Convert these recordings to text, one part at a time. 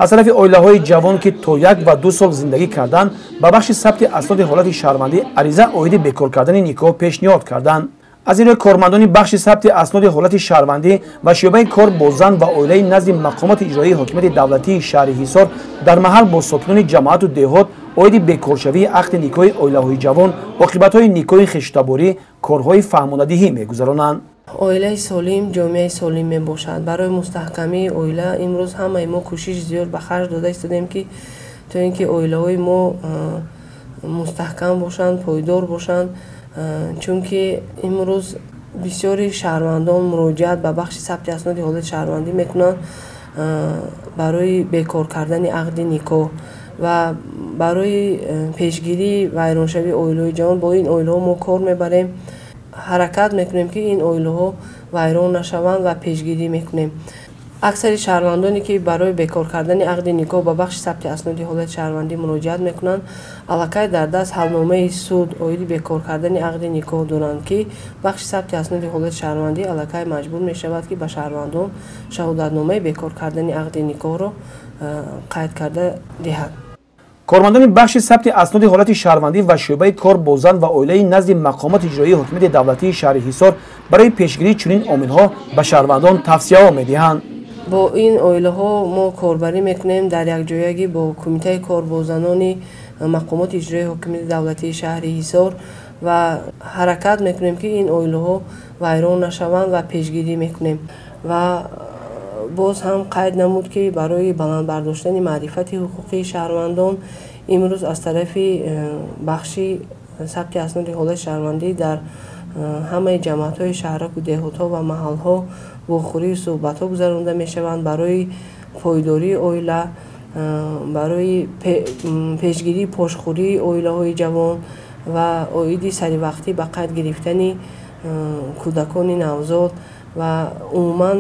аз тарафи оилаҳои ҷавон ки то 1 ва 2 сол зиндагӣ карданд ба бахши сабти асноди ҳолати шаҳрвандӣ ариза оиди бекор кардани никоҳ пешниҳод карданд. аз ин рӯ кормандони бахши сабти асноди ҳолати шаҳрвандӣ ва шӯъбаи кор бо зан ва оилаи назди мақомоти иҷроии ҳокимияти давлатии шаҳри ҳисор дар маҳал бо сокинони ҷамоату деҳот оиди бекоршавии ақди никоҳи оилаҳои ҷавон оқибатҳои никоҳи хештаборӣ корҳои фаҳмонадиҳӣ мегузаронанд. оилаи солим ҷомеаи солим мебошад. барои мустаҳкамии оила имрӯз ҳамаи мо кӯшиш зиёд ба харҷ дода истодем ки то ин ки оилаҳои мо мустаҳкам бошанд, пойдор бошанд, чунки имрӯз бисёри шаҳрвандон муроҷиат ба бахши сабти асноди ҳолати шаҳрвандӣ мекунанд барои бекор кардани ақди никоҳ ва барои пешгирии вайроншавии оилаҳои ҷавон. бо ин оилаҳо мо кор мебарем, ҳаракат мекунем ки ин оилаҳо вайрон нашаванд ва пешгирӣ мекунем. аксари шаҳрвандоне ки барои бекор кардани ақди никоҳ ба бахши сабти асноди ҳолати шаҳрвандӣ муроҷиат мекунанд, аллакай дар даст ҳалномаи суд оиди бекор кардани ақди никоҳ доранд ки бахши сабти асноди ҳолати шаҳрвандӣ аллакай маҷбур мешавад ки ба шаҳрвандон шаҳодатномаи бекор кардани ақди никоҳро қайд карда диҳад. кормандони бахши сабти асноди ҳолати шаҳрвандӣ ва шӯъбаи кор бо зан ва оилаи назди мақомоти иҷроии ҳокимияти давлатии шаҳри ҳисор барои пешгирии чунин омилҳо ба шаҳрвандон тавсияҳо медиҳанд. бо ин оилаҳо мо корбарӣ мекунем дар якҷоягӣ бо кумитаи корбозанони мақомоти иҷроии ҳокимияти давлатии шаҳри ҳисор ва ҳаракат мекунем ки ин оилаҳо вайрон нашаванд ва пешгирӣ мекунем. ва боз ҳам қайд намуд ки барои баландбардоштани маърифати ҳуқуқии шаҳрвандон имрӯз аз тарафи бахши сабти асноди ҳолати шаҳрвандӣ дар ҳамаи ҷамоатҳои шаҳраку деҳотҳо ва маҳалҳо вохӯрию суҳбатҳо гузаронда мешаванд барои пойдории оила, барои пешгирии пошхӯрии оилаҳои ҷавон ва оиди саривақтӣ ба қайд гирифтани кӯдакони навзод ва умуман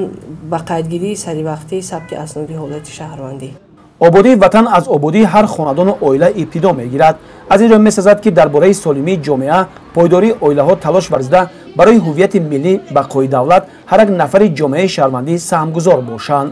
ба қайдгирии саривақтии сабти асноди ҳолати шаҳрвандӣ. ободии ватан аз ободии ҳар хонадону оила ибтидо мегирад. аз ин ҷо месазад ки дар бораи солимии ҷомеа пойдории оилаҳо талош варзида барои ҳуввияти миллӣ бақои давлат ҳар як нафари ҷомеаи шаҳрвандӣ саҳмгузор бошанд.